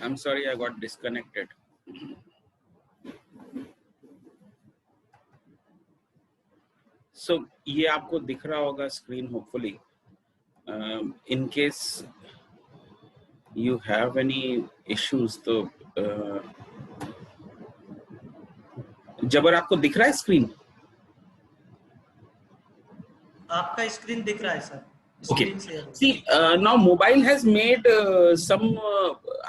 I'm sorry, I got disconnected. So ये आपको दिख रहा होगा screen hopefully. In case you have any issues, तो जबर आपको दिख रहा है स्क्रीन? आपका स्क्रीन दिख रहा है sir. Okay. See, now mobile has made some.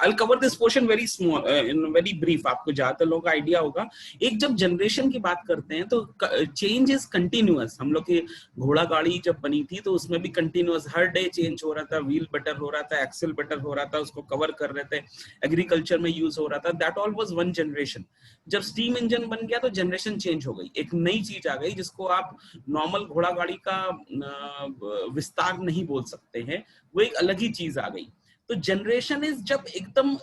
I'll cover this portion very small, in very brief. आपको ज़्यादातर लोगों का आइडिया होगा. एक जब जनरेशन की बात करते हैं तो चेंज इज कंटिन्यूअस. हम लोग की घोड़ा गाड़ी जब बनी थी तो उसमें भी कंटिन्यूअस हर डे चेंज हो रहा था. व्हील बेटर हो रहा था, एक्सेल बेटर हो रहा था, उसको कवर कर रहे थे, एग्रीकल्चर में यूज हो रहा था. That all was one generation. जब स्टीम इंजन बन गया तो जनरेशन चेंज हो गई. एक नई चीज आ गई जिसको आप नॉर्मल घोड़ा गाड़ी का विस्तार नहीं बोल सकते हैं, वो एक अलग ही चीज आ गई. तो जनरेशन इज जब एकदम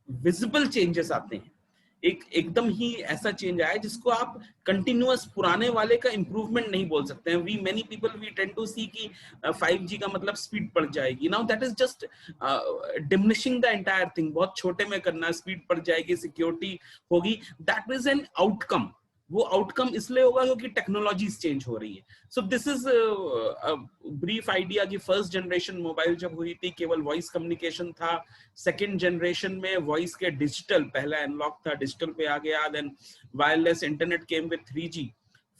विजिबल चेंजेस आते हैं, एकदम ही ऐसा चेंज आया जिसको आप कंटिन्यूअस पुराने वाले का इंप्रूवमेंट नहीं बोल सकते हैं. We many people we tend to see कि 5G का मतलब स्पीड बढ़ जाएगी. Now that is just diminishing the entire thing. बहुत छोटे में करना, स्पीड बढ़ जाएगी, सिक्योरिटी होगी. That is an outcome. वो आउटकम इसलिए होगा क्योंकि टेक्नोलॉजीज चेंज हो रही है. So this is brief idea कि फर्स्ट जनरेशन मोबाइल जब हुई थी केवल वॉइस कम्युनिकेशन था. सेकंड जनरेशन में वॉइस के डिजिटल, पहला एनालॉग था, डिजिटल पे आ गया. Then wireless internet came with 3G.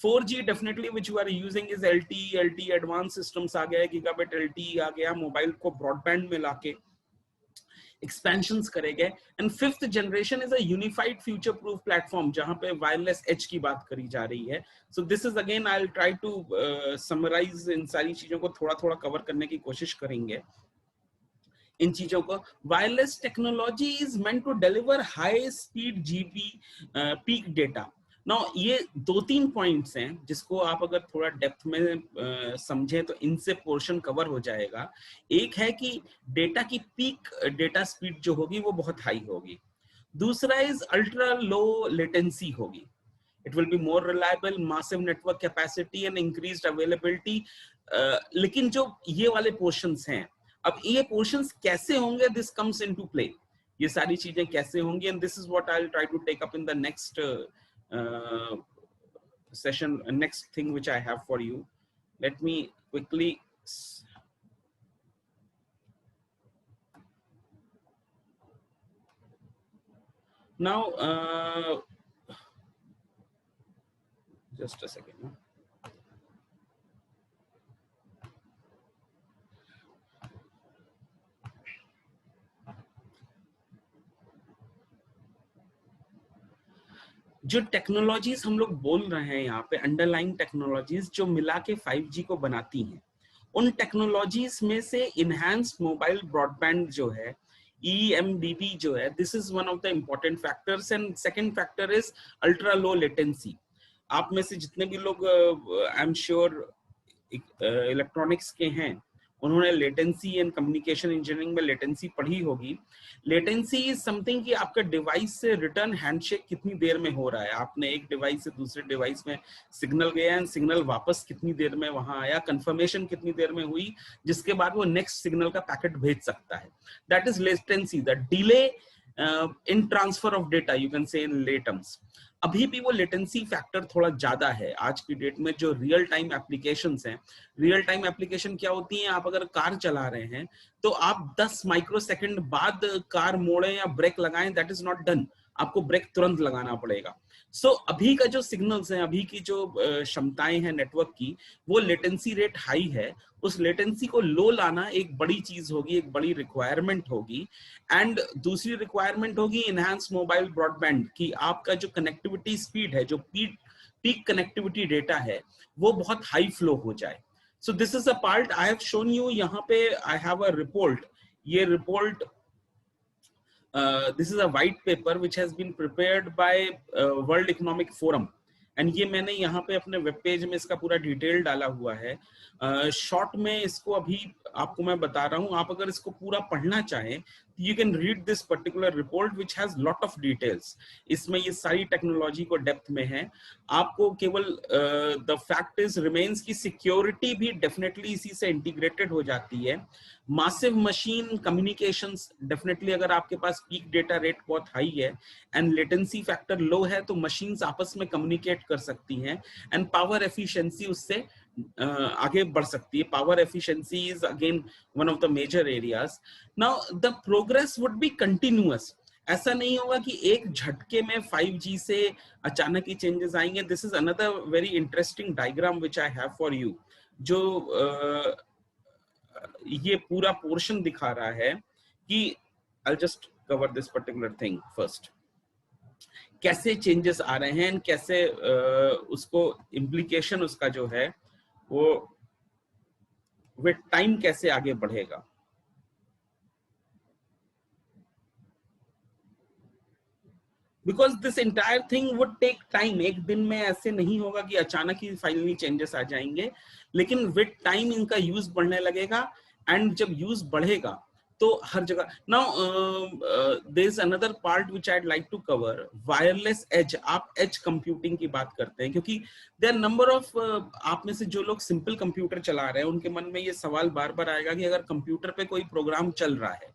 4G definitely which you are using is LTE advance systems आ गया, गीगाबिट LTE आ गया, मोबाइल को ब्रॉडबैंड में लाके एक्सपेंशंस करेंगे. And fifth generation is a unified future proof platform जहां पे वायरलेस एज की बात करी जा रही है. So this is again I will try to summarise. इन सारी चीजों को थोड़ा थोड़ा कवर करने की कोशिश करेंगे. इन चीजों को wireless technology is meant to deliver high speed GB peak data. Now, ये 2-3 पॉइंट्स हैं जिसको आप अगर थोड़ा डेप्थ में समझें तो इनसे पोर्शन कवर हो जाएगा. एक है कि डेटा की पीक डेटा स्पीड जो होगी वो बहुत हाई होगी. दूसरा इज अल्ट्रा लो लेटेंसी होगी. It will be more reliable, massive network capacity and increased availability. लेकिन जो ये वाले पोर्शंस हैं, अब ये पोर्शंस कैसे होंगे, दिस कम्स इनटू प्ले. ये सारी चीजें कैसे होंगी, and this is what I will try to take up in the next session. Next thing which I have for you, let me quickly now just a second. जो technologies हम लोग बोल रहे हैं यहाँ पे, अंडरलाइंग टेक्नोलॉजीज जो मिला के 5G को बनाती हैं, उन टेक्नोलॉजीज में से इनहैंस्ड मोबाइल ब्रॉडबैंड जो है, EMBB जो है, this is one of the important factors. And second factor is ultra low latency. आप में से जितने भी लोग आई एम श्योर इलेक्ट्रॉनिक्स के हैं, उन्होंने लेटेंसी एंड कम्युनिकेशन इंजीनियरिंग में लेटेंसी पढ़ी होगी. लेटेंसी इज समथिंग कि आपका डिवाइस से रिटर्न हैंडशेक कितनी देर में हो रहा है. आपने एक डिवाइस से दूसरे डिवाइस में सिग्नल गया एंड सिग्नल वापस कितनी देर में वहां आया, कंफर्मेशन कितनी देर में हुई, जिसके बाद वो नेक्स्ट सिग्नल का पैकेट भेज सकता है. That is latency, the delay in transfer of data, you can say in ले टर्म्स. अभी भी वो लेटेंसी फैक्टर थोड़ा ज्यादा है आज की डेट में. जो रियल टाइम एप्लीकेशंस हैं, रियल टाइम एप्लीकेशन क्या होती हैं, आप अगर कार चला रहे हैं तो आप 10 माइक्रोसेकंड बाद कार मोड़ें या ब्रेक लगाएं, दैट इज नॉट डन. आपको ब्रेक तुरंत लगाना पड़ेगा. सो अभी का जो सिग्नल्स हैं, अभी की जो क्षमताएं हैं नेटवर्क की, वो लेटेंसी रेट हाई है. उस लेटेंसी को लो लाना एक बड़ी चीज होगी, एक बड़ी रिक्वायरमेंट होगी. एंड दूसरी रिक्वायरमेंट होगी इनहैंस मोबाइल ब्रॉडबैंड की. आपका जो कनेक्टिविटी स्पीड है, जो पीक कनेक्टिविटी डेटा है, वो बहुत हाई फ्लो हो जाए. सो this is a part I have shown you. यहाँ पे आई हैव अ रिपोर्ट. ये report this is a white paper which has been prepared by World Economic Forum. And ये मैंने यहाँ पे अपने वेब पेज में इसका पूरा डिटेल डाला हुआ है. शॉर्ट में इसको अभी आपको मैं बता रहा हूँ. आप अगर इसको पूरा पढ़ना चाहें you can read this particular report which has lot of details. इसमें ये सारी टेक्नोलॉजी को डेप्थ में है. आपको केवल the fact is remains की सिक्योरिटी भी डेफिनेटली इसी से इंटीग्रेटेड हो जाती है. मासिव मशीन कम्युनिकेशंस डेफिनेटली, अगर आपके पास पीक डेटा रेट बहुत हाई है एंड लेटेंसी फैक्टर लो है तो मशीन्स आपस में कम्युनिकेट कर सकती हैं एंड पावर एफिशिएंसी उससे आगे बढ़ सकती है. Power efficiency is again one of the major areas. Now the progress would be continuous. ऐसा नहीं होगा कि एक झटके में 5G से अचानक ही चेंजेस आएंगे. This is another very interesting diagram which I have for you, जो ये पूरा पोर्शन दिखा रहा है कि I just cover this particular thing first. कैसे चेंजेस आ रहे हैं, कैसे उसको इम्प्लीकेशन उसका जो है वो विद टाइम कैसे आगे बढ़ेगा. Because this entire thing would take time. एक दिन में ऐसे नहीं होगा कि अचानक ही फाइनली चेंजेस आ जाएंगे, लेकिन विद टाइम इनका यूज बढ़ने लगेगा. एंड जब यूज बढ़ेगा तो हर जगह. Now there is another part which I would like to cover, wireless edge. आप एज कंप्यूटिंग की बात करते हैं क्योंकि देयर नंबर ऑफ आप में से जो लोग सिंपल कंप्यूटर चला रहे हैं उनके मन में ये सवाल बार बार आएगा कि अगर कंप्यूटर पे कोई प्रोग्राम चल रहा है,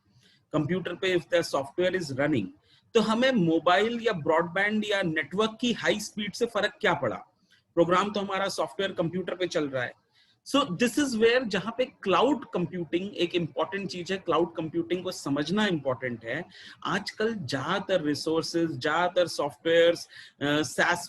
कंप्यूटर पे if the software is running, तो हमें मोबाइल या ब्रॉडबैंड या नेटवर्क की हाई स्पीड से फर्क क्या पड़ा. प्रोग्राम तो हमारा सॉफ्टवेयर कंप्यूटर पे चल रहा है. सो दिस इज वेयर जहां पे क्लाउड कंप्यूटिंग एक इंपॉर्टेंट चीज है. क्लाउड कंप्यूटिंग को समझना इंपॉर्टेंट है. आजकल ज्यादातर रिसोर्सेज, ज्यादातर सॉफ्टवेयर्स SaaS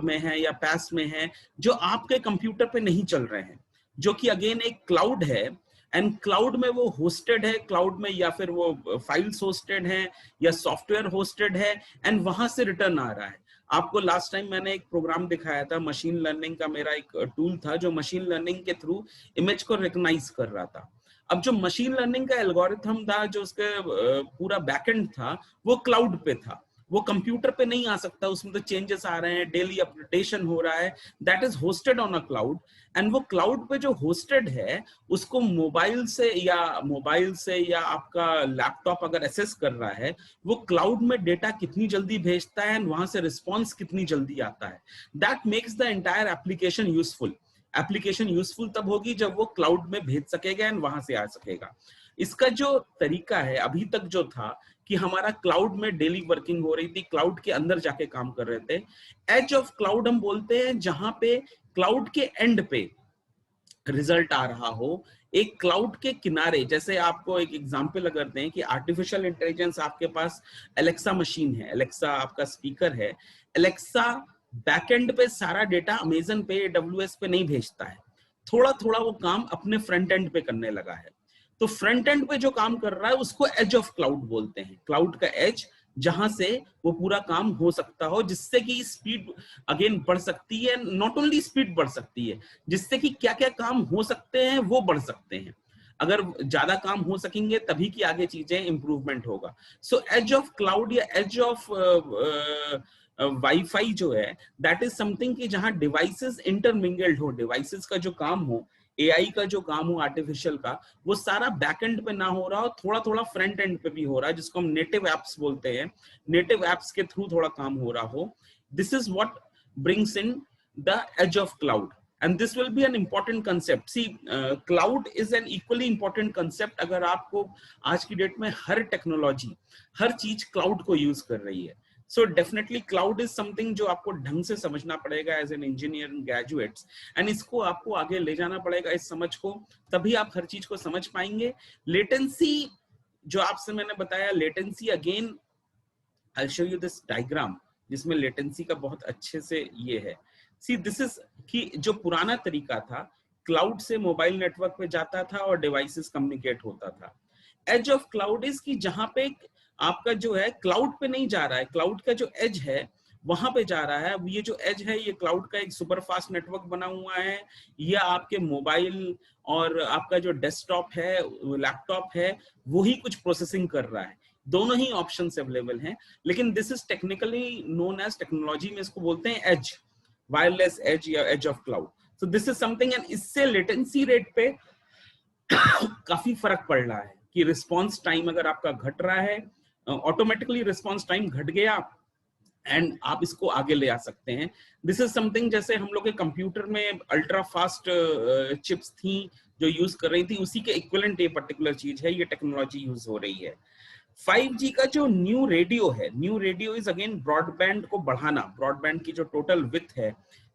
में है या PaaS में है जो आपके कंप्यूटर पे नहीं चल रहे हैं, जो कि अगेन एक क्लाउड है. एंड क्लाउड में वो होस्टेड है, क्लाउड में या फिर वो फाइल्स होस्टेड है या सॉफ्टवेयर होस्टेड है एंड वहां से रिटर्न आ रहा है. आपको लास्ट टाइम मैंने एक प्रोग्राम दिखाया था, मशीन लर्निंग का मेरा एक टूल था जो मशीन लर्निंग के थ्रू इमेज को रिकॉग्नाइज कर रहा था. अब जो मशीन लर्निंग का एल्गोरिथम था, जो उसके पूरा बैकएंड था, वो क्लाउड पे था, वो कंप्यूटर पे नहीं आ सकता. उसमें तो चेंजेस आ रहे हैं, डेली अपडेशन हो रहा है. That is hosted on a cloud. And वो क्लाउड पे जो होस्टेड है उसको मोबाइल से या आपका लैपटॉप अगर एक्सेस कर रहा है, वो क्लाउड में डेटा कितनी जल्दी भेजता है एंड वहां से रिस्पॉन्स कितनी जल्दी आता है. That makes the entire application useful. Application useful तब होगी जब वो क्लाउड में भेज सकेगा एंड वहां से आ सकेगा. इसका जो तरीका है अभी तक जो था कि हमारा क्लाउड में डेली वर्किंग हो रही थी, क्लाउड के अंदर जाके काम कर रहे थे. एज ऑफ क्लाउड हम बोलते हैं जहां पे क्लाउड के एंड पे रिजल्ट आ रहा हो. एक क्लाउड के किनारे, जैसे आपको एक एग्जांपल अगर दें कि आर्टिफिशियल इंटेलिजेंस, आपके पास एलेक्सा मशीन है, एलेक्सा आपका स्पीकर है. एलेक्सा बैकएंड पे सारा डेटा अमेजन पे, AWS पे नहीं भेजता है. थोड़ा थोड़ा वो काम अपने फ्रंट एंड पे करने लगा है. तो फ्रंट एंड पे जो काम कर रहा है उसको एज ऑफ क्लाउड बोलते हैं. क्लाउड का एज, जहां से वो पूरा काम हो सकता हो, जिससे कि स्पीड अगेन बढ़ सकती है. नॉट ओनली स्पीड बढ़ सकती है, जिससे कि क्या क्या काम हो सकते हैं वो बढ़ सकते हैं. अगर ज्यादा काम हो सकेंगे तभी की आगे चीजें इंप्रूवमेंट होगा. सो एज ऑफ क्लाउड या एज ऑफ वाईफाई जो है, दैट इज समथिंग कि जहां डिवाइसेस इंटरमिंगल्ड हो, डिवाइसेस का जो काम हो, AI का जो काम हो आर्टिफिशियल का, वो सारा बैकएंड पे ना हो रहा हो, थोड़ा थोड़ा फ्रंट एंड पे भी हो रहा है, जिसको हम नेटिव एप्स बोलते हैं. नेटिव एप्स के थ्रू थोड़ा काम हो रहा हो. This is what brings in the edge of cloud. And this will be an important concept. See, cloud is an equally important concept. अगर आपको आज की डेट में हर टेक्नोलॉजी, हर चीज क्लाउड को यूज कर रही है. So definitely cloud is something जो आपको ढंग से समझना पड़ेगा as an engineering graduates, and इसको आपको आगे ले जाना पड़ेगा इस समझ को, तभी आप हर चीज को समझ पाएंगे. लेटेंसी जो आपसे मैंने बताया, latency again I'll show you this diagram जिसमें लेटेंसी का बहुत अच्छे से ये है. See, this is कि जो पुराना तरीका था, क्लाउड से मोबाइल नेटवर्क पे जाता था और डिवाइसेस कम्युनिकेट होता था. एज ऑफ क्लाउड इज कि जहां पे आपका जो है क्लाउड पे नहीं जा रहा है, क्लाउड का जो एज है वहां पे जा रहा है. ये जो एज है, ये क्लाउड का एक सुपर फास्ट नेटवर्क बना हुआ है, या आपके मोबाइल और आपका जो डेस्कटॉप है, लैपटॉप है, वो ही कुछ प्रोसेसिंग कर रहा है. दोनों ही ऑप्शंस अवेलेबल हैं, लेकिन this is technically known as, technology में इसको बोलते हैं एज, वायरलेस एज या edge of cloud. So this is something, and इससे लेटेंसी रेट पे काफी फर्क पड़ रहा है. कि रिस्पॉन्स टाइम अगर आपका घट रहा है, ऑटोमेटिकली रिस्पॉन्स टाइम घट गया एंड आप इसको आगे ले आ सकते हैं। दिस इज समथिंग जैसे हम लोग के कंप्यूटर में अल्ट्रा फास्ट चिप्स थी जो यूज कर रही थी, उसी के इक्विवेलेंट ये पर्टिकुलर चीज है, ये टेक्नोलॉजी यूज हो रही है। 5G का जो न्यू रेडियो है, new radio is again broadband को बढ़ाना, ब्रॉडबैंड की जो टोटल विड्थ है,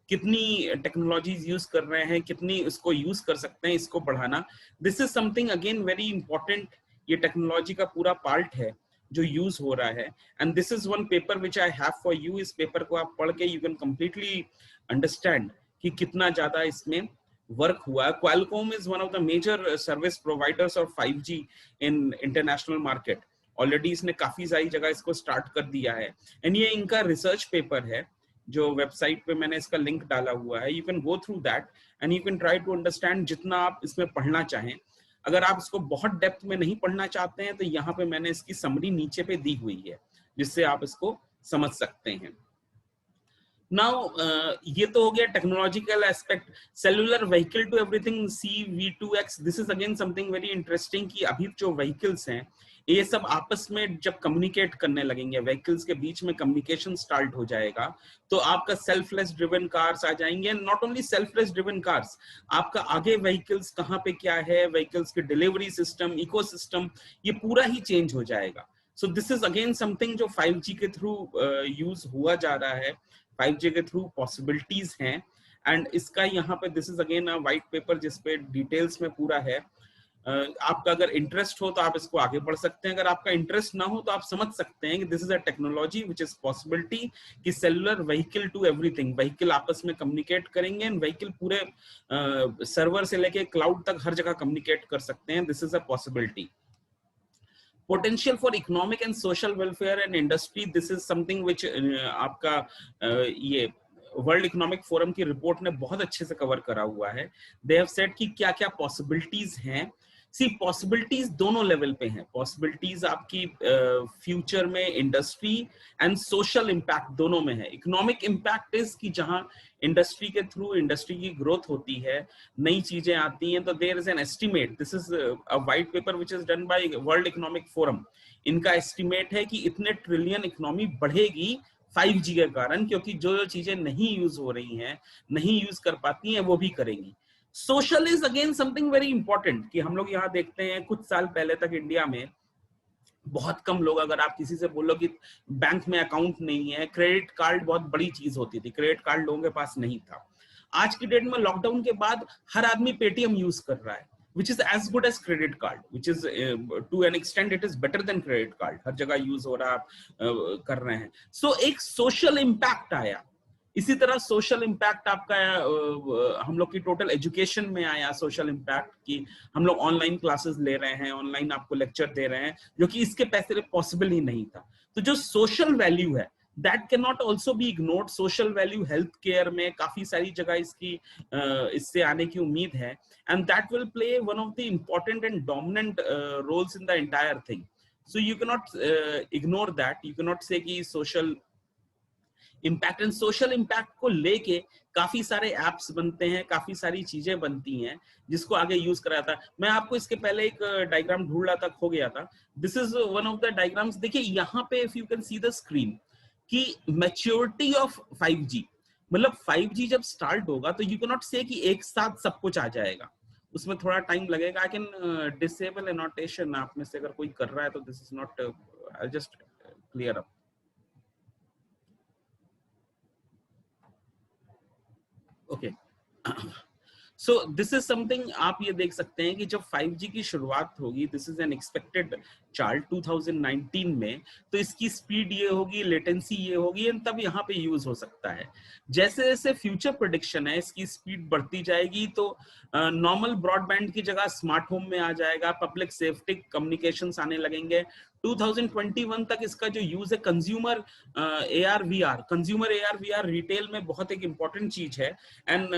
कितनी टेक्नोलॉजीज यूज कर रहे हैं, कितनी इसको यूज कर सकते हैं, इसको बढ़ाना। This is something again very important, ये टेक्नोलॉजी का पूरा पार्ट है जो यूज हो रहा है। And this is one paper which I have for you. इस पेपर को आप पढ़ के यू कैन कंप्लीटली अंडरस्टैंड कि कितना ज्यादा इसमें वर्क हुआ है। Qualcomm is one of the major service providers of 5G in international market. Already इसने काफी सारी जगह इसको स्टार्ट कर दिया है एंड ये इनका रिसर्च पेपर है जो वेबसाइट पे मैंने इसका लिंक डाला हुआ है। You can go through that and you can try to understand जितना आप इसमें पढ़ना चाहें। अगर आप इसको बहुत डेप्थ में नहीं पढ़ना चाहते हैं तो यहाँ पे मैंने इसकी समरी नीचे पे दी हुई है जिससे आप इसको समझ सकते हैं। नाउ ये तो हो गया technological aspect. Cellular vehicle to everything CV2X, this is again something very interesting कि अभी जो व्हीकल्स हैं ये सब आपस में जब कम्युनिकेट करने लगेंगे, व्हीकल्स के बीच में कम्युनिकेशन स्टार्ट हो जाएगा, तो आपका सेल्फलेस ड्रिवन कार्स आ जाएंगे। Not only selfless driven cars, आपका आगे व्हीकल्स कहाँ पे क्या है, व्हीकल्स के डिलीवरी सिस्टम, इकोसिस्टम, ये पूरा ही चेंज हो जाएगा। सो दिस इज अगेन समथिंग जो 5G के थ्रू यूज हुआ जा रहा है, 5G के थ्रू पॉसिबिलिटीज हैं। एंड इसका यहाँ पे this is again a white paper जिसपे डिटेल्स में पूरा है। आपका अगर इंटरेस्ट हो तो आप इसको आगे बढ़ सकते हैं, अगर आपका इंटरेस्ट ना हो तो आप समझ सकते हैं कि this is a technology which is possibility कि cellular vehicle to everything, vehicle आपस में कम्युनिकेट करेंगे एंड व्हीकल पूरे सर्वर से लेके क्लाउड तक हर जगह कम्युनिकेट कर सकते हैं। This is a possibility. Potential for economic and social welfare and industry, this is something which आपका ये वर्ल्ड इकोनॉमिक फोरम की रिपोर्ट ने बहुत अच्छे से कवर करा हुआ है। दे हैव सेड कि क्या क्या पॉसिबिलिटीज हैं। सी पॉसिबिलिटीज दोनों लेवल पे हैं। पॉसिबिलिटीज आपकी फ्यूचर में इंडस्ट्री एंड सोशल इम्पैक्ट दोनों में है। इकोनॉमिक इम्पैक्ट इज कि जहां इंडस्ट्री के थ्रू इंडस्ट्री की ग्रोथ होती है, नई चीजें आती हैं, तो there is an estimate, this is a white paper which is done by World Economic Forum. इनका एस्टिमेट है कि इतने ट्रिलियन इकोनॉमी बढ़ेगी 5G के कारण, क्योंकि जो चीजें नहीं यूज हो रही हैं, नहीं यूज कर पाती हैं, वो भी करेंगी। Social is again something very important कि हम लोग यहाँ देखते हैं कुछ साल पहले तक इंडिया में बहुत कम लोग, अगर आप किसी से बोलो कि बैंक में अकाउंट नहीं है, क्रेडिट कार्ड बहुत बड़ी चीज होती थी, क्रेडिट कार्ड लोगों के पास नहीं था। आज की डेट में लॉकडाउन के बाद हर आदमी पेटीएम यूज कर रहा है, which is as good as credit card, which is to an extent it is better than credit card, हर जगह यूज हो रहा, कर रहे हैं। सो एक सोशल इम्पैक्ट आया। इसी तरह सोशल इम्पैक्ट आपका हम लोग की टोटल एजुकेशन में आया, सोशल इम्पैक्ट की हम लोग ऑनलाइन क्लासेस ले रहे हैं, ऑनलाइन आपको लेक्चर दे रहे हैं, जो कि इसके पैसे पॉसिबल ही नहीं था। तो जो सोशल वैल्यू है that cannot also be ignored। social value health care में काफी सारी जगह इसकी इससे आने की उम्मीद है, and that will play one of the important and dominant roles in the entire thing। so you cannot ignore that। you cannot say कि social impact and social impact को लेके काफी सारे एप्स बनते हैं, काफी सारी चीजें बनती हैं जिसको आगे यूज करा था। मैं आपको इसके पहले एक डायग्राम ढूंढ रहा था, खो गया था। This is one of the diagrams. देखिए यहाँ पे if you can see the screen कि मैच्योरिटी ऑफ 5G, मतलब 5G जब स्टार्ट होगा तो यू कैन नॉट से कि एक साथ सब कुछ आ जाएगा, उसमें थोड़ा टाइम लगेगा। आई कैन डिसेबल एनोटेशन, आप में से अगर कोई कर रहा है तो this is not, I just clear up. Okay, so this is something आप ये देख सकते हैं कि जब 5G की शुरुआत होगी, this is an expected chart 2019 में, तो इसकी स्पीड ये होगी, लेटेंसी ये होगी, एंड तब यहाँ पे यूज हो सकता है। जैसे जैसे फ्यूचर प्रेडिक्शन है इसकी स्पीड बढ़ती जाएगी, तो नॉर्मल ब्रॉडबैंड की जगह स्मार्ट होम में आ जाएगा, पब्लिक सेफ्टी कम्युनिकेशंस आने लगेंगे। 2021 तक इसका जो यूज है consumer AR/VR, consumer AR/VR retail में बहुत एक इंपॉर्टेंट चीज है। एंड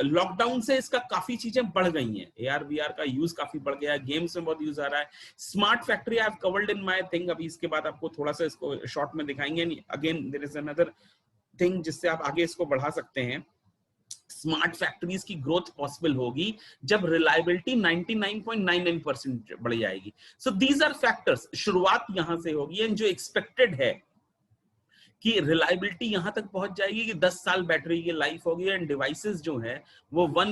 लॉकडाउन से इसका काफी चीजें बढ़ गई हैं, AR/VR का यूज काफी बढ़ गया है, गेम्स में बहुत यूज आ रहा है। Smart factory I have covered in my thing, अभी इसके बाद आपको थोड़ा सा इसको शॉर्ट में दिखाएंगे। Again there is another thing जिससे आप आगे इसको बढ़ा सकते हैं। स्मार्ट फैक्ट्रीज की ग्रोथ पॉसिबल होगी जब रिलायबिलिटी 99.99% बढ़ जाएगी। सो दीज आर फैक्टर्स, शुरुआत यहां से होगी एंड जो एक्सपेक्टेड है कि रिलायबिलिटी यहां तक पहुंच जाएगी कि 10 साल बैटरी की लाइफ होगी एंड डिवाइसेस जो है वो 1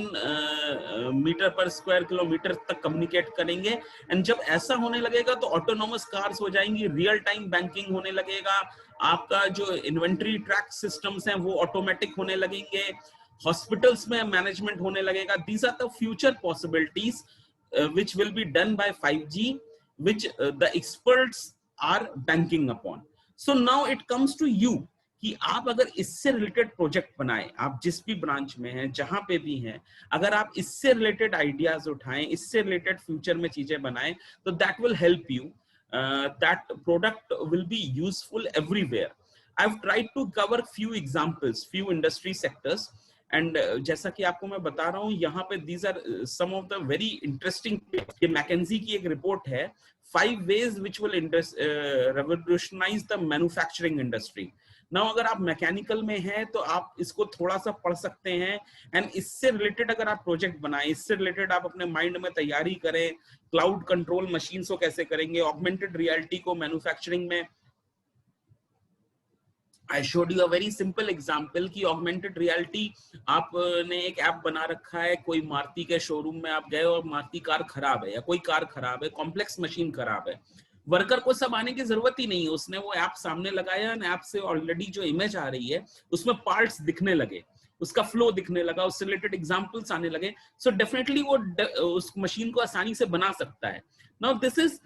मीटर पर स्क्वायर किलोमीटर तक कम्युनिकेट करेंगे। एंड जब ऐसा होने लगेगा तो ऑटोनोमस कार्स हो जाएंगी, रियल टाइम बैंकिंग होने लगेगा, आपका जो इन्वेंट्री ट्रैक सिस्टम्स हैं वो ऑटोमेटिक होने लगेंगे, हॉस्पिटल्स में मैनेजमेंट होने लगेगा। These are the future possibilities which will be done by 5G, which the experts are banking upon. So now it comes to you कि आप अगर इससे रिलेटेड प्रोजेक्ट बनाएं, आप जिस भी ब्रांच में हैं, जहां पे भी हैं, अगर आप इससे रिलेटेड आइडियाज उठाएं, इससे रिलेटेड फ्यूचर में चीजें बनाएं, तो that will help you, that product will be useful everywhere. I have tried to cover few examples, few industry sectors and जैसा कि आपको मैं बता रहा हूं यहाँ पे these are some of the very interesting. ये मैकेंजी की एक रिपोर्ट है, 5 ways which will revolutionize the manufacturing industry. Now अगर आप मैकेनिकल में हैं तो आप इसको थोड़ा सा पढ़ सकते हैं एंड इससे रिलेटेड अगर आप प्रोजेक्ट बनाएं, इससे रिलेटेड आप अपने माइंड में तैयारी करें, क्लाउड कंट्रोल मशीन को कैसे करेंगे, ऑगमेंटेड रियलिटी को मैन्युफैक्चरिंग में। I showed you a very simple example कि augmented reality आपने एक ऐप बना रखा है, कोई मारुति के शोरूम में आप गए और मारुति कार खराब है या कोई कार खराब है, कॉम्प्लेक्स मशीन खराब है, वर्कर को सब आने की जरूरत ही नहीं है, उसने वो ऐप सामने लगाया, ऐप से ऑलरेडी जो इमेज आ रही है उसमें पार्ट्स दिखने लगे, उसका फ्लो दिखने लगा, उससे रिलेटेड एग्जांपल्स आने लगे। सो डेफिनेटली वो उस मशीन को आसानी से बना सकता है। Now this is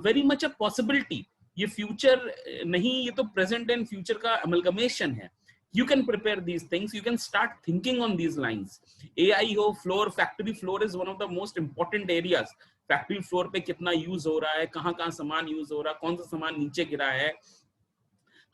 very much a possibility. ये फ्यूचर नहीं, ये तो प्रेजेंट एंड फ्यूचर का अमलगमेशन है। You can prepare these things, you can start thinking on these lines. AI हो, floor, factory floor is one of the most important areas. Factory floor पे कितना use हो रहा है, कहाँ कहाँ सामान यूज हो रहा है, कौन सा सामान नीचे गिरा है,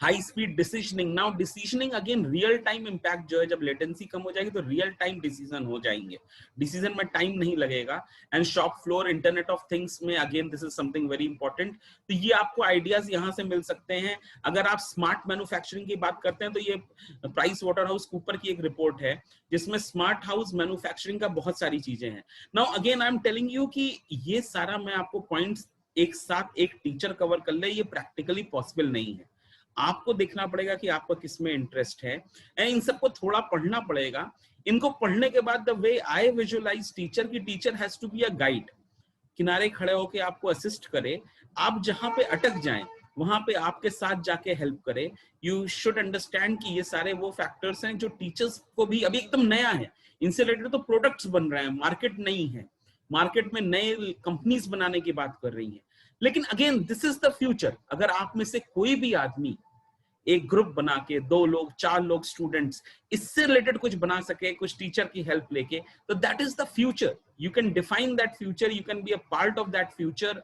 high speed decisioning. Now decisioning again real time impact जो है, जब लेटेंसी कम हो जाएगी तो रियल टाइम डिसीजन हो जाएंगे, डिसीजन में टाइम नहीं लगेगा। And shop floor, internet of things में again this is something very important. तो ये आपको आइडियाज यहाँ से मिल सकते हैं। अगर आप स्मार्ट मैन्युफैक्चरिंग की बात करते हैं तो ये प्राइस वाटरहाउस कूपर की एक रिपोर्ट है जिसमें स्मार्ट हाउस मैन्युफैक्चरिंग का बहुत सारी चीजें हैं। Now again I am telling you कि ये सारा मैं आपको पॉइंट्स एक साथ एक टीचर कवर कर ले, ये प्रैक्टिकली पॉसिबल नहीं है। आपको देखना पड़ेगा कि आपको किस में इंटरेस्ट है, इन सबको थोड़ा पढ़ना पड़ेगा। इनको पढ़ने के बाद the way I visualise teacher की teacher has to be a guide, किनारे खड़े होके आपको असिस्ट करे, आप जहां पे अटक जाएं वहां पे आपके साथ जाके हेल्प करे। यू शुड अंडरस्टैंड कि ये सारे वो फैक्टर्स हैं जो टीचर्स को भी अभी एकदम नया है, इनसे रिलेटेड तो प्रोडक्ट्स बन रहे हैं, मार्केट नहीं है, मार्केट में नए कंपनीज बनाने की बात कर रही है। लेकिन again this is the future. अगर आप में से कोई भी आदमी एक ग्रुप बना के 2 लोग 4 लोग स्टूडेंट्स इससे रिलेटेड कुछ बना सके, कुछ टीचर की हेल्प लेके, तो that is the future. You can define that future, you can be a part of that future.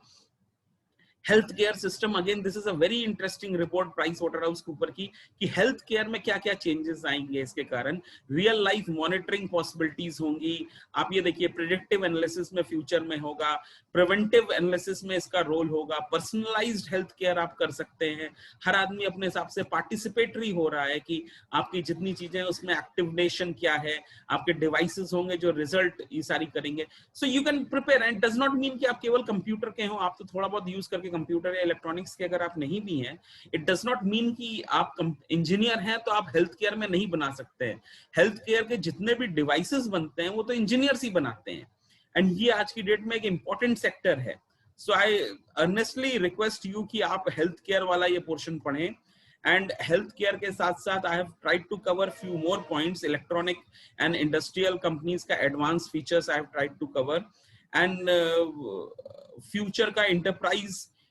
Health care system, again this is a very interesting report price Waterhouse Cooper की, कि health care में क्या क्या changes आएंगे इसके कारण। Real life monitoring possibilities होंगी। आप ये देखिए, प्रेडिक्टिव एनालिसिस में फ्यूचर में होगा, प्रिवेंटिव एनालिसिस में इसका रोल होगा, पर्सनलाइज्ड हेल्थ केयर आप कर सकते हैं। हर आदमी अपने हिसाब से पार्टिसिपेटरी हो रहा है कि आपकी जितनी चीजें उसमें एक्टिवेशन क्या है, आपके डिवाइसेस होंगे जो रिजल्ट ये सारी करेंगे। So you can prepare, and does not mean कि आप केवल कंप्यूटर के हो, आप तो थोड़ा बहुत यूज करके कंप्यूटर या इलेक्ट्रॉनिक्स के अगर आप नहीं भी हैं, इट डज नॉट मीन कि आप इंजीनियर हैं तो आप हेल्थ केयर में नहीं बना सकते हैं। हेल्थ केयर के जितने भी डिवाइसेस बनते हैं वो तो इंजीनियर्स ही बनाते हैं, एंड ये आज की डेट में एक इंपॉर्टेंट सेक्टर है। सो आई अर्नेस्टली रिक्वेस्ट यू कि आप हेल्थ केयर वाला ये पोर्शन पढ़ें। एंड हेल्थ केयर के साथ साथ I have tried to cover few more points. Electronic and industrial companies का advance features I have tried to cover, and future का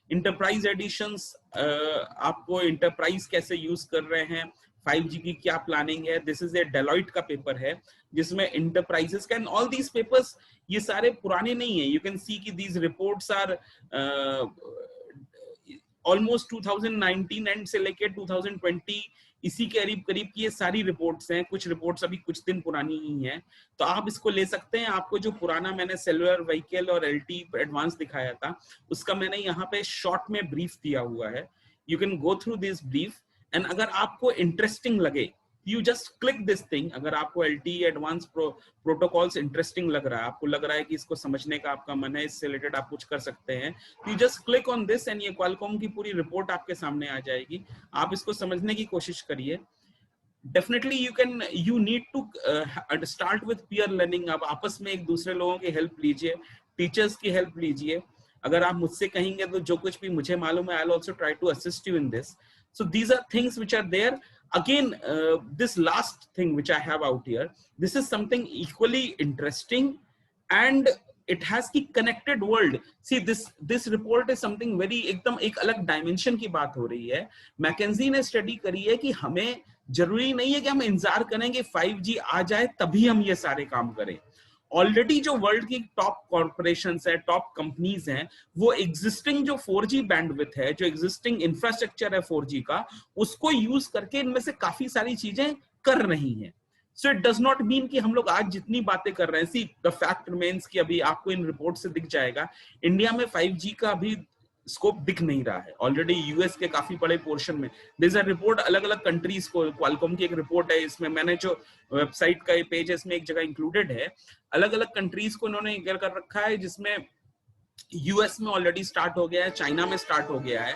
इंटरप्राइज एडिशंस, आपको इंटरप्राइज कैसे यूज कर रहे हैं, 5G की क्या प्लानिंग है। दिस इज ए डेलॉइट का पेपर है जिसमें इंटरप्राइजेस का, एंड ऑल दीज पेपर्स ये सारे पुराने नहीं है। यू कैन सी कि these reports are almost 2019 and से लेके 2020 इसी के करीब करीब की ये सारी रिपोर्ट्स हैं। कुछ रिपोर्ट्स अभी कुछ दिन पुरानी ही हैं, तो आप इसको ले सकते हैं। आपको जो पुराना मैंने सेलुलर व्हीकल और LT एडवांस दिखाया था उसका मैंने यहाँ पे शॉर्ट में ब्रीफ दिया हुआ है। You can go through this brief, and अगर आपको इंटरेस्टिंग लगे you just click this thing. अगर आपको LTE एडवांस प्रोटोकॉल्स इंटरेस्टिंग लग रहा है, आपको लग रहा है कि इसको समझने का आपका मन है, इससे रिलेटेड आप कुछ कर सकते हैं, तो you just click on this and ये क्वालकॉम की पूरी रिपोर्ट आपके सामने आ जाएगी। आप इसको समझने की कोशिश करिए। Definitely you need to start with peer learning. आप आपस में एक दूसरे लोगों की हेल्प लीजिए, टीचर्स की हेल्प लीजिए। अगर आप मुझसे कहेंगे तो जो कुछ भी मुझे मालूम है, I will also try to assist you in this. So these are things which are there. Again, this last thing which I have out here, this is something equally interesting, and it has की connected world. See, this report is something very, एकदम एक अलग dimension की बात हो रही है। McKenzie ने स्टडी करी है कि हमें जरूरी नहीं है कि हम इंतजार करें कि 5G आ जाए तभी हम ये सारे काम करें। ऑलरेडी जो वर्ल्ड की टॉप कॉर्पोरेशंस है, टॉप कंपनीज हैं, वो एग्जिस्टिंग जो 4G बैंडविड्थ है, जो एग्जिस्टिंग इंफ्रास्ट्रक्चर है 4G का, उसको यूज करके इनमें से काफी सारी चीजें कर रही हैं। So it does not mean कि हम लोग आज जितनी बातें कर रहे हैं, सी द फैक्ट रिमेन्स कि अभी आपको इन रिपोर्ट से दिख जाएगा, इंडिया में 5G का अभी स्कोप दिख नहीं रहा है। ऑलरेडी यूएस के काफी बड़े पोर्शन में दिस अ रिपोर्ट, अलग अलग कंट्रीज को, क्वालकॉम की एक रिपोर्ट है, इसमें मैंने जो वेबसाइट का पेज है इसमें एक जगह इंक्लूडेड है, अलग अलग कंट्रीज को इन्होंने कर रखा है, जिसमें यूएस में ऑलरेडी स्टार्ट हो गया है, चाइना में स्टार्ट हो गया है,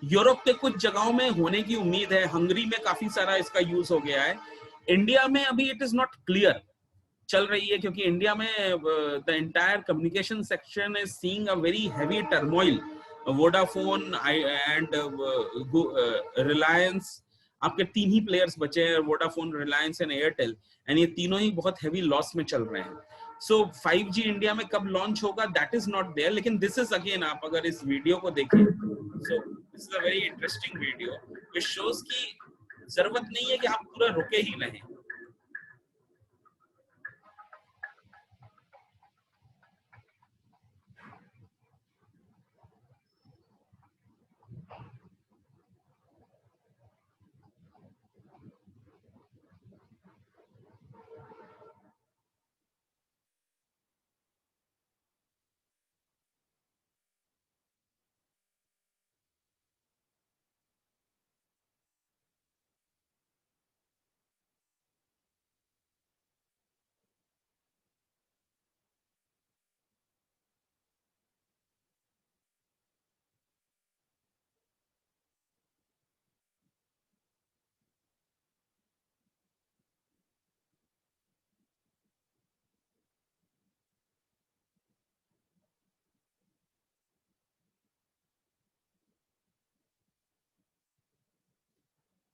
यूरोप के कुछ जगहों में होने की उम्मीद है, हंगरी में काफी सारा इसका यूज हो गया है। इंडिया में अभी इट इज नॉट क्लियर चल रही है, क्योंकि इंडिया में the entire communication section is seeing a very heavy turmoil. Vodafone and Reliance, आपके तीन ही प्लेयर्स बचे हैं, Vodafone, Reliance and Airtel, and ये तीनों ही बहुत हैवी लॉस में चल रहे हैं। सो 5G इंडिया में कब लॉन्च होगा, दैट इज नॉट देयर। लेकिन दिस इज अगेन, आप अगर इस वीडियो को देखें, सो this is a very interesting video which shows कि जरूरत नहीं है कि आप पूरा रुके ही रहें।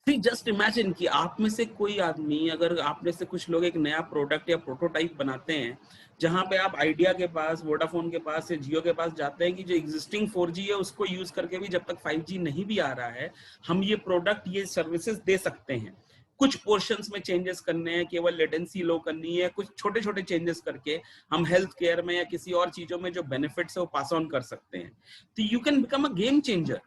जस्ट इमेजिन कि आप में से कोई आदमी, अगर आप में से कुछ लोग एक नया प्रोडक्ट या प्रोटोटाइप बनाते हैं, जहां पे आप आइडिया के पास, वोडाफोन के पास या जियो के पास जाते हैं कि जो एग्जिस्टिंग 4G है उसको यूज करके भी जब तक 5G नहीं भी आ रहा है, हम ये प्रोडक्ट, ये सर्विसेज दे सकते हैं। कुछ पोर्शंस में चेंजेस करने हैं, केवल लेटेंसी लो करनी है, कुछ छोटे छोटे चेंजेस करके हम हेल्थ केयर में या किसी और चीजों में जो बेनिफिट्स है वो पास ऑन कर सकते हैं। तो you can become a game changer.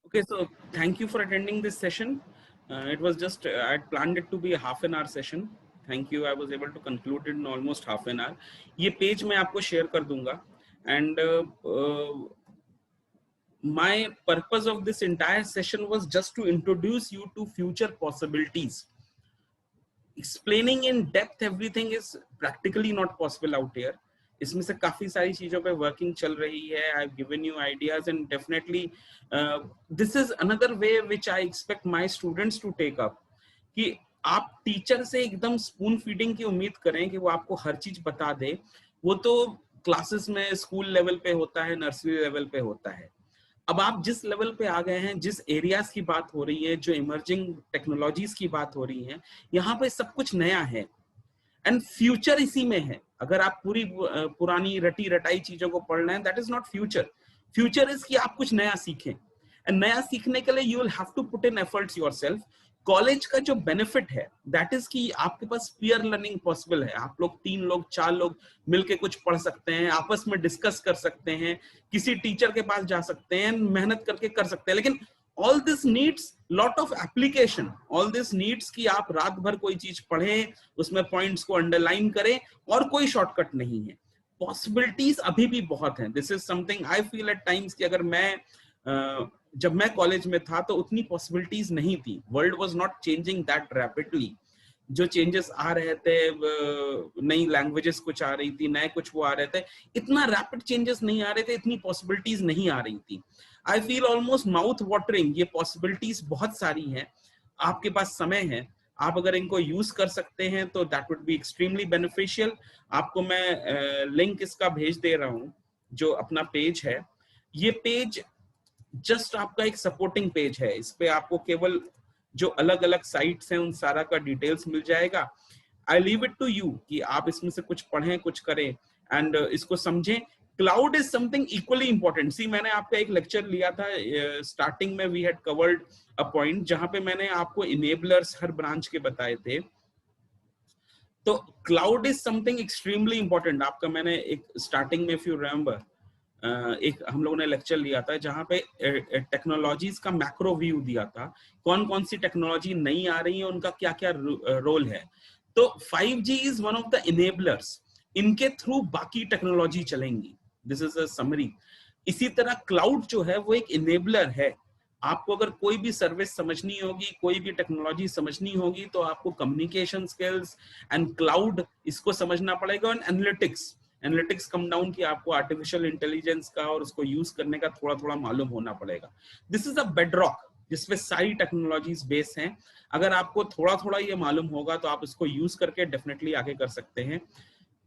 Okay, so thank you for attending this session. It was just, I had planned it to be a half an hour session. Thank you. I was able to conclude it in almost half an hour. ये page मैं आपको share कर दूंगा. And my purpose of this entire session was just to introduce you to future possibilities explaining in depth everything is practically not possible out here. इसमें से काफी सारी चीजों पे वर्किंग चल रही है. I've given you ideas and definitely this is another way which I expect my students to take up. कि आप टीचर से एकदम स्पून फीडिंग की उम्मीद करें कि वो आपको हर चीज बता दे, वो तो क्लासेस में स्कूल लेवल पे होता है, नर्सरी लेवल पे होता है. अब आप जिस लेवल पे आ गए हैं, जिस एरियाज की बात हो रही है, जो इमर्जिंग टेक्नोलॉजीज की बात हो रही है, यहाँ पे सब कुछ नया है एंड फ्यूचर इसी में है. अगर आप पूरी पुरानी रटी रटाई चीजों को पढ़ रहे हैं, that is not future. Future is कि आप कुछ नया सीखें, एंड नया सीखने के लिए you will have to put in efforts yourself. College का जो बेनिफिट है दैट इज कि आपके पास पीयर लर्निंग पॉसिबल है. आप लोग 3 लोग 4 लोग मिलके कुछ पढ़ सकते हैं, आपस में डिस्कस कर सकते हैं, किसी टीचर के पास जा सकते हैं, मेहनत करके कर सकते हैं. लेकिन all this needs lot of application. All this needs कि आप रात भर कोई चीज पढ़ें, उसमें पॉइंट्स को अंडरलाइन करें, और कोई शॉर्टकट नहीं है. पॉसिबिलिटीज अभी भी बहुत हैं. This is something I feel at times कि अगर मैं जब मैं कॉलेज में था तो उतनी पॉसिबिलिटीज नहीं थी. World was not changing that rapidly. जो चेंजेस आ रहे थे, नई लैंग्वेजेस कुछ आ रही थी, नए कुछ वो आ रहे थे, इतना रैपिड चेंजेस नहीं आ रहे थे, इतनी पॉसिबिलिटीज नहीं आ रही थी. I feel almost mouth watering. ये पॉसिबिलिटीज बहुत सारी हैं, आपके पास समय है, आप अगर इनको यूज कर सकते हैं तो that would be extremely beneficial. आपको मैं लिंक इसका भेज दे रहा हूँ, जो अपना पेज है. ये पेज जस्ट आपका एक सपोर्टिंग पेज है. इस पे आपको केवल जो अलग अलग साइट्स हैं उन सारा का डिटेल्स मिल जाएगा. I leave it to you कि आप इसमें से कुछ पढ़ें, कुछ करें एंड इसको समझें. Cloud is something equally important. See, मैंने आपका एक लेक्चर लिया था स्टार्टिंग में. We had covered a point जहां पे मैंने आपको इनेबलर्स हर ब्रांच के बताए थे. तो cloud is something extremely important. आपका मैंने एक स्टार्टिंग में, इफ यू रिमेंबर, एक हम लोगों ने लेक्चर लिया था जहां पे टेक्नोलॉजीज का मैक्रो व्यू दिया था. कौन कौन सी टेक्नोलॉजी नई आ रही है, उनका क्या क्या रोल है. तो 5G is one of the enablers. इनके थ्रू बाकी टेक्नोलॉजी चलेंगी. This is a summary. इसी तरह क्लाउड जो है वो एक इनेबलर है. आपको अगर कोई भी सर्विस समझनी होगी, कोई भी टेक्नोलॉजी समझनी होगी, तो आपको कम्युनिकेशन स्किल्स एंड क्लाउड इसको समझना पड़ेगा. और एनालिटिक्स कम डाउन की आपको आर्टिफिशियल इंटेलिजेंस का और उसको यूज करने का थोड़ा थोड़ा मालूम होना पड़ेगा. दिस इज अ बेडरॉक जिसपे सारी टेक्नोलॉजीज बेस हैं. अगर आपको थोड़ा थोड़ा ये मालूम होगा तो आप इसको यूज करके डेफिनेटली आगे कर सकते हैं.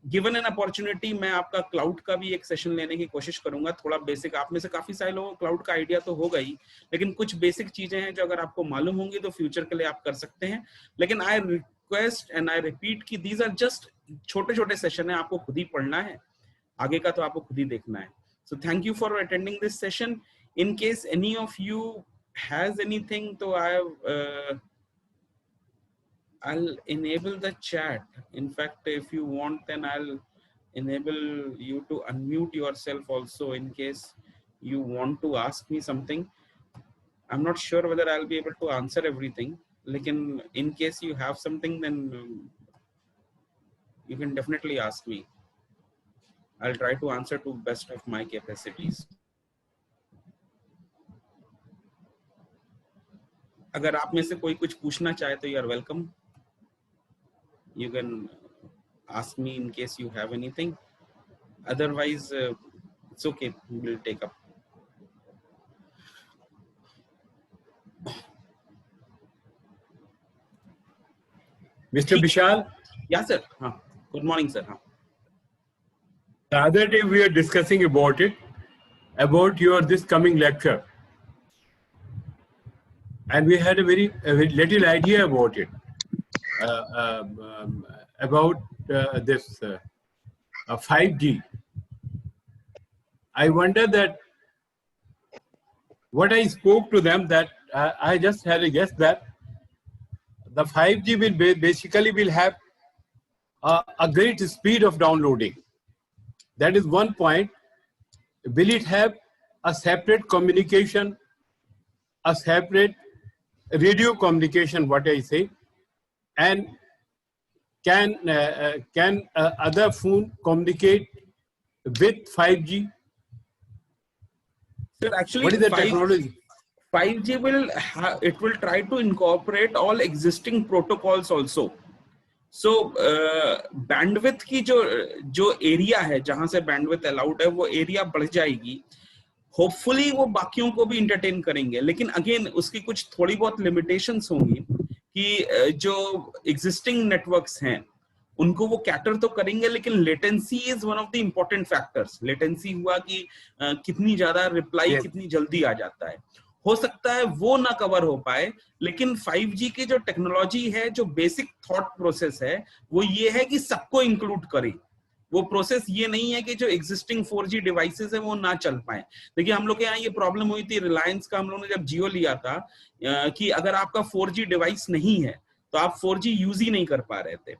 गिवन एन अपॉर्चुनिटी, मैं आपका क्लाउड का भी एक सेशन लेने की कोशिश करूंगा. थोड़ा बेसिक, आप में से काफी सारे लोगों को क्लाउड का आइडिया तो होगा ही, लेकिन कुछ बेसिक चीजें हैं जो अगर आपको मालूम होंगी तो फ्यूचर के लिए आप कर सकते हैं. लेकिन I request and I repeat कि दीज आर जस्ट छोटे छोटे सेशन है, आपको खुद ही पढ़ना है, आगे का तो आपको खुद ही देखना है. So thank you for attending this session. In case any of you has anything, तो I'll enable the chat. In fact, if you want, then I'll enable you to unmute yourself also in case you want to ask me something. I'm not sure whether I'll be able to answer everything. Lekin in case you have something, then you can definitely ask me. I'll try to answer to best of my capacities. अगर आप में से कोई कुछ पूछना चाहे तो you are welcome. You can ask me in case you have anything. Otherwise, it's okay. We'll take up. Mr. Vishal? Yeah, sir. Good morning, sir. The other day we were discussing about it, about your this coming lecture. And we had a very little idea about it. About this 5G. I wonder that what I spoke to them, that I just had a guess that the 5G will basically will have a great speed of downloading. That is one point. Will it have a separate communication, a separate radio communication, what I say? And can other phone communicate with 5G? Sir, actually, what is the technology? 5G will try to incorporate all existing protocols also. So bandwidth की जो area है जहां से bandwidth allowed है वो area बढ़ जाएगी, hopefully वो बाकियों को भी इंटरटेन करेंगे, लेकिन अगेन उसकी कुछ थोड़ी बहुत लिमिटेशंस होंगी कि जो एग्जिस्टिंग नेटवर्क्स हैं उनको वो कैटर तो करेंगे, लेकिन latency is one of the important factors. Latency हुआ कि कितनी ज्यादा रिप्लाई कितनी जल्दी आ जाता है, हो सकता है वो ना कवर हो पाए, लेकिन 5G की जो टेक्नोलॉजी है, जो बेसिक थॉट प्रोसेस है, वो ये है कि सबको इंक्लूड करे। वो प्रोसेस ये नहीं है कि जो एग्जिस्टिंग 4G डिवाइसेस है वो ना चल पाए। देखिए हम लोग के यहाँ ये प्रॉब्लम हुई थी रिलायंस का, हम लोगों ने जब जियो लिया था, कि अगर आपका 4G डिवाइस नहीं है तो आप 4G यूज ही नहीं कर पा रहे थे।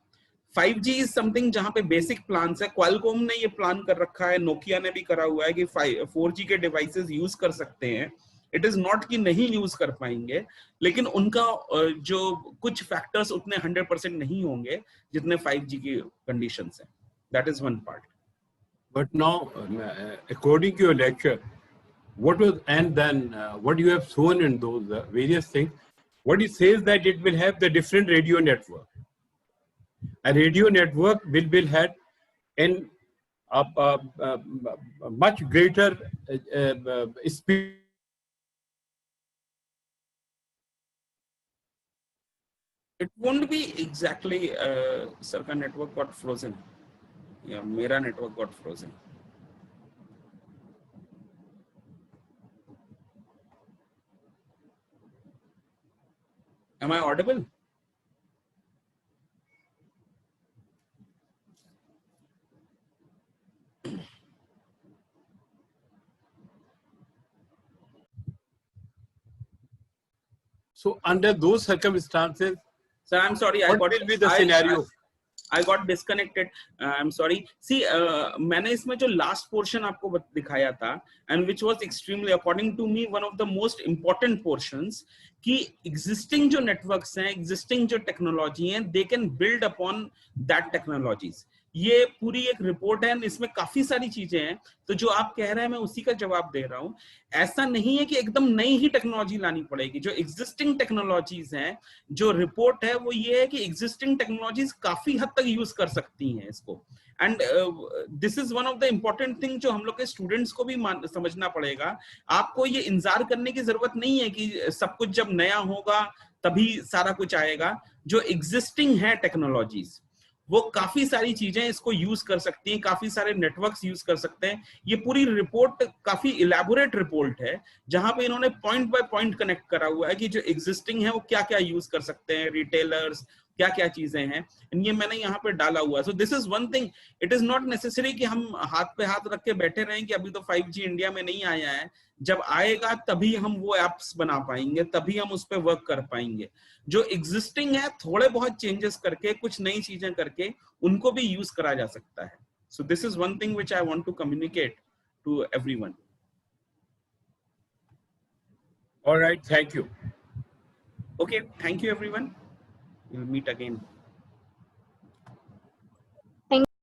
5G इज समथिंग जहां पे बेसिक प्लान है, क्वालकॉम ने ये प्लान कर रखा है, नोकिया ने भी करा हुआ है कि 4G के डिवाइसेस यूज कर सकते हैं। इट इज नॉट कि नहीं यूज कर पाएंगे, लेकिन उनका जो कुछ फैक्टर्स उतने 100% नहीं होंगे जितने 5G की कंडीशंस हैं। That is one part. But now, according to your lecture, what was, and then what you have shown in those various things, what it says that it will have the different radio network. A radio network will have in a much greater speed. It won't be exactly sir का network got frozen. Yeah, मेरा network got frozen. Am I audible? So under those circumstances, sir, I'm sorry. What will be the scenario? I got disconnected. I'm sorry. See, मैंने इसमें जो last portion आपको दिखाया था, and which was extremely, according to me, one of the most important portions, कि existing जो networks हैं, existing जो technology हैं, they can build upon that technologies. ये पूरी एक रिपोर्ट है, इसमें काफी सारी चीजें हैं। तो जो आप कह रहे हैं मैं उसी का जवाब दे रहा हूं। ऐसा नहीं है कि एकदम नई ही टेक्नोलॉजी लानी पड़ेगी। जो एग्जिस्टिंग टेक्नोलॉजीज हैं, जो रिपोर्ट है वो ये है कि एग्जिस्टिंग टेक्नोलॉजीज काफी हद तक यूज कर सकती हैं इसको। And this is one of the important thing जो हम लोग के स्टूडेंट्स को भी समझना पड़ेगा। आपको ये इंतजार करने की जरूरत नहीं है कि सब कुछ जब नया होगा तभी सारा कुछ आएगा। जो एग्जिस्टिंग है टेक्नोलॉजीज वो काफी सारी चीजें इसको यूज कर सकती हैं, काफी सारे नेटवर्क्स यूज कर सकते हैं। ये पूरी रिपोर्ट काफी इलेबोरेट रिपोर्ट है जहां पे इन्होंने पॉइंट बाय पॉइंट कनेक्ट करा हुआ है कि जो एग्जिस्टिंग है वो क्या क्या यूज कर सकते हैं, रिटेलर्स क्या क्या चीजें हैं, ये मैंने यहाँ पे डाला हुआ है। So this is one thing, it is not necessary कि हम हाथ पे हाथ रख के बैठे रहें कि अभी तो 5G इंडिया में नहीं आया है। जब आएगा तभी हम वो एप्स बना पाएंगे, तभी हम उस पर वर्क कर पाएंगे। जो एग्जिस्टिंग है थोड़े बहुत चेंजेस करके, कुछ नई चीजें करके उनको भी यूज करा जा सकता है। So this is one thing which I want to communicate to everyone. All right, thank you. Okay, thank you everyone. We'll meet again.